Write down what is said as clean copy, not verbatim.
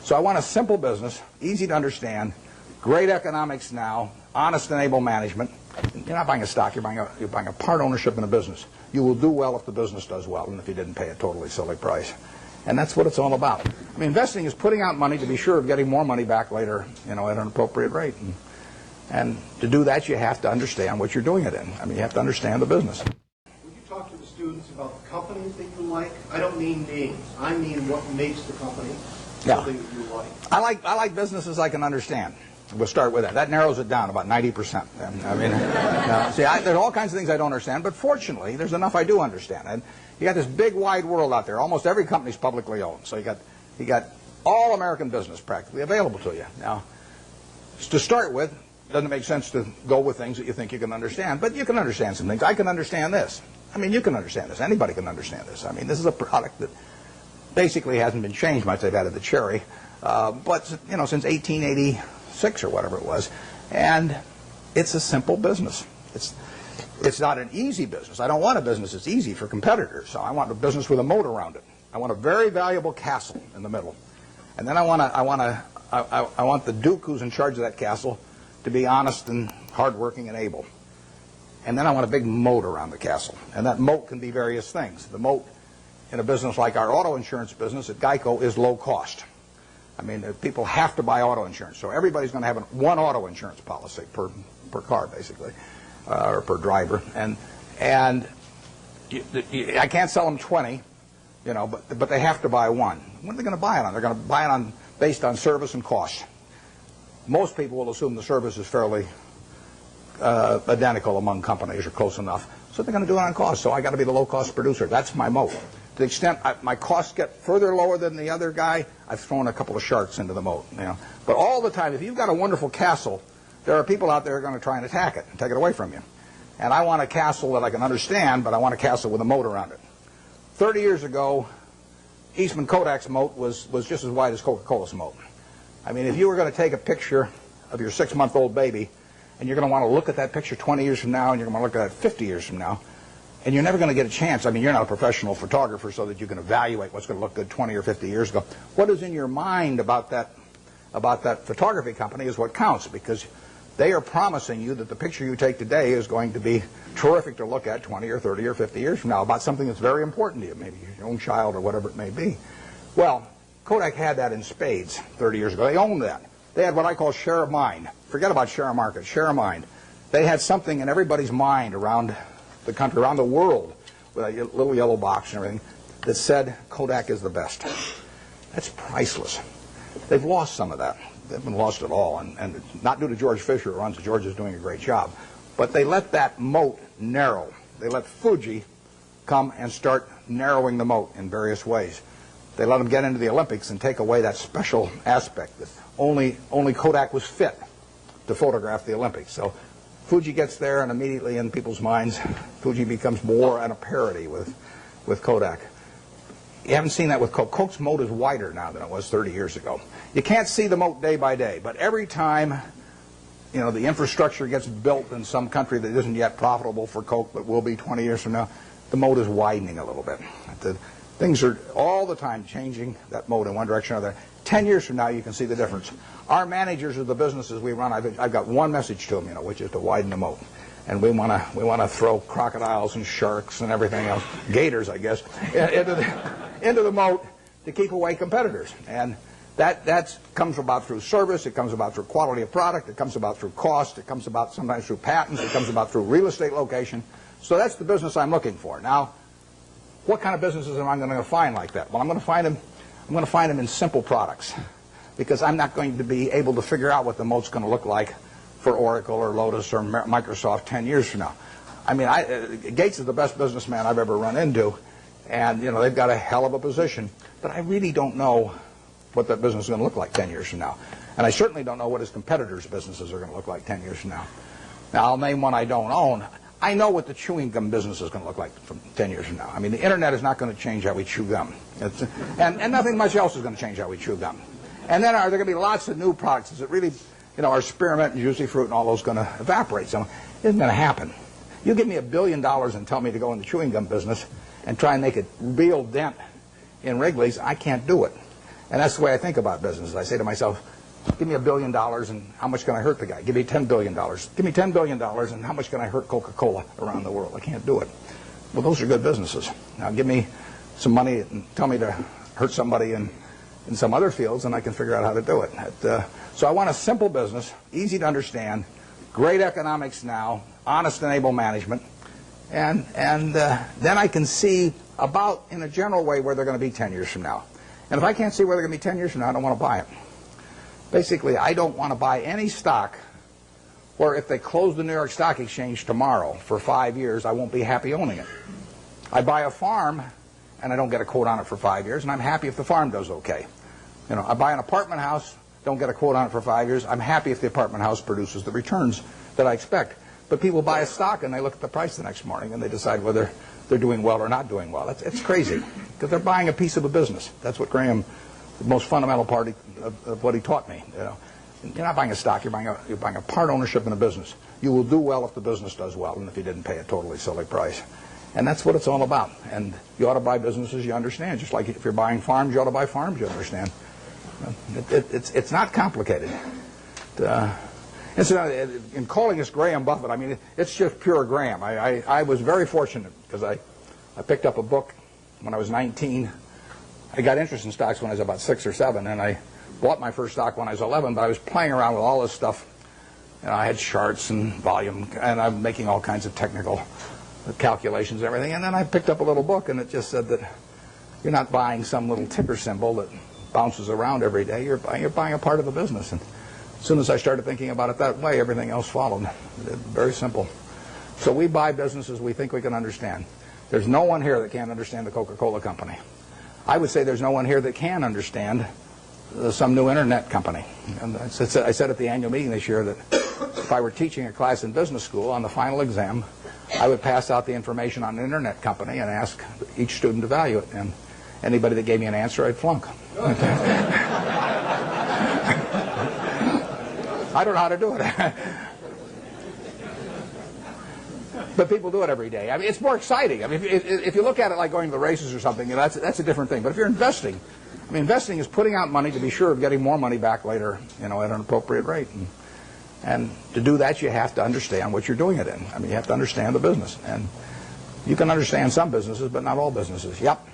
So I want a simple business, easy to understand, great economics now, honest and able management. You're not buying a stock, you're buying a part ownership in a business. You will do well if the business does well, and if you didn't pay a totally silly price. And that's what it's all about. I mean, investing is putting out money to be sure of getting more money back later, at an appropriate rate. And to do that, you have to understand what you're doing it in. I mean, you have to understand the business. Would you talk to the students about the companies that you like? I don't mean names. I mean what makes the company something that you like. I like businesses I can understand. We'll start with that. That narrows it down about 90%. I mean, there's all kinds of things I don't understand, but fortunately, there's enough I do understand. And you got this big, wide world out there. Almost every company's publicly owned, so you got all American business practically available to you. Now, to start with, it doesn't make sense to go with things that you think you can understand, but you can understand some things. I can understand this. I mean, you can understand this. Anybody can understand this. I mean, this is a product that basically hasn't been changed much. They've added the cherry, but since 1886 or whatever it was, and it's a simple business. It's not an easy business. I don't want a business that's easy for competitors. So I want a business with a moat around it. I want a very valuable castle in the middle, and then I want the duke who's in charge of that castle to be honest and hardworking and able. And then I want a big moat around the castle, and that moat can be various things. The moat in a business like our auto insurance business at Geico is low cost. I mean, people have to buy auto insurance, so everybody's going to have one auto insurance policy per car, basically, or per driver. And I can't sell them 20, but they have to buy one. What are they going to buy it on? They're going to buy it based on service and cost. Most people will assume the service is fairly identical among companies or close enough, so they're going to do it on cost. So I got to be the low-cost producer. That's my moat. To the extent my costs get further lower than the other guy, I've thrown a couple of sharks into the moat. But all the time, if you've got a wonderful castle, there are people out there who are going to try and attack it and take it away from you. And I want a castle that I can understand, but I want a castle with a moat around it. 30 years ago, Eastman Kodak's moat was just as wide as Coca-Cola's moat. I mean, if you were going to take a picture of your 6-month-old baby, and you're going to want to look at that picture 20 years from now, and you're going to want to look at it 50 years from now, and you're never going to get a chance. I mean, you're not a professional photographer so that you can evaluate what's going to look good 20 or 50 years ago. What is in your mind about that photography company is what counts, because they are promising you that the picture you take today is going to be terrific to look at 20 or 30 or 50 years from now about something that's very important to you, maybe your own child or whatever it may be. Well, Kodak had that in spades 30 years ago. They owned that. They had what I call share of mind. Forget about share of market, share of mind. They had something in everybody's mind around the country, around the world, with a little yellow box and everything, that said Kodak is the best. That's priceless. They've lost some of that. They haven't lost it all, and not due to George Fisher, who runs it. George is doing a great job. But they let that moat narrow. They let Fuji come and start narrowing the moat in various ways. They let them get into the Olympics and take away that special aspect that only Kodak was fit to photograph the Olympics. So Fuji gets there, and immediately in people's minds, Fuji becomes more and a parody with Kodak. You haven't seen that with Coke. Coke's moat is wider now than it was 30 years ago. You can't see the moat day by day, but every time the infrastructure gets built in some country that isn't yet profitable for Coke but will be 20 years from now, the moat is widening a little bit. Things are all the time changing that moat in one direction or the other. 10 years from now, you can see the difference. Our managers of the businesses we run, I've got one message to them, which is to widen the moat. And we want to throw crocodiles and sharks and everything else, gators, I guess, into the moat to keep away competitors. And that comes about through service. It comes about through quality of product. It comes about through cost. It comes about sometimes through patents. It comes about through real estate location. So that's the business I'm looking for. Now, what kind of businesses am I going to find like that? Well, I'm going to find them in simple products, because I'm not going to be able to figure out what the moat's going to look like for Oracle or Lotus or Microsoft 10 years from now. I mean, Gates is the best businessman I've ever run into, and they've got a hell of a position, but I really don't know what that business is going to look like 10 years from now. And I certainly don't know what his competitors' businesses are going to look like 10 years from now. Now, I'll name one I don't own. I know what the chewing gum business is going to look like from 10 years from now. I mean, the internet is not going to change how we chew gum. And nothing much else is going to change how we chew gum. And then are there going to be lots of new products? Is it really, our spearmint and juicy fruit and all those going to evaporate? So it isn't going to happen. You give me $1 billion and tell me to go in the chewing gum business and try and make a real dent in Wrigley's, I can't do it. And that's the way I think about business. I say to myself, give me $1 billion and how much can I hurt the guy? Give me $10 billion. Give me $10 billion and how much can I hurt Coca-Cola around the world? I can't do it. Well, those are good businesses. Now give me some money and tell me to hurt somebody in some other fields and I can figure out how to do it. So I want a simple business, easy to understand, great economics now, honest and able management, and then I can see about, in a general way, where they're going to be 10 years from now. And if I can't see where they're going to be 10 years from now, I don't want to buy it. Basically, I don't want to buy any stock where if they close the New York Stock Exchange tomorrow for 5 years, I won't be happy owning it. I buy a farm, and I don't get a quote on it for 5 years, and I'm happy if the farm does okay. You know, I buy an apartment house, don't get a quote on it for 5 years, I'm happy if the apartment house produces the returns that I expect. But people buy a stock, and they look at the price the next morning, and they decide whether they're doing well or not doing well. It's crazy, because they're buying a piece of a business. That's what Graham, the most fundamental part of what he taught me. You know, you're not buying a stock, you're buying a part ownership in a business. You will do well if the business does well, and if you didn't pay a totally silly price. And that's what it's all about. And you ought to buy businesses you understand. Just like if you're buying farms, you ought to buy farms you understand. It's not complicated. In calling this Graham Buffett, I mean, it's just pure Graham. I was very fortunate because I picked up a book when I was 19. I got interest in stocks when I was about 6 or 7, and I bought my first stock when I was 11, but I was playing around with all this stuff. And I had charts and volume, and I'm making all kinds of technical calculations and everything. And then I picked up a little book, and it just said that you're not buying some little ticker symbol that bounces around every day. You're buying a part of a business. And as soon as I started thinking about it that way, everything else followed. Very simple. So we buy businesses we think we can understand. There's no one here that can't understand the Coca-Cola company. I would say there's no one here that can understand some new internet company. And I said at the annual meeting this year that if I were teaching a class in business school, on the final exam, I would pass out the information on an internet company and ask each student to value it. And anybody that gave me an answer, I'd flunk. I don't know how to do it. But people do it every day. I mean, it's more exciting. I mean, if you look at it like going to the races or something, you know, that's a different thing. But if you're investing, I mean, investing is putting out money to be sure of getting more money back later, you know, at an appropriate rate. And to do that, you have to understand what you're doing it in. I mean, you have to understand the business. And you can understand some businesses, but not all businesses. Yep.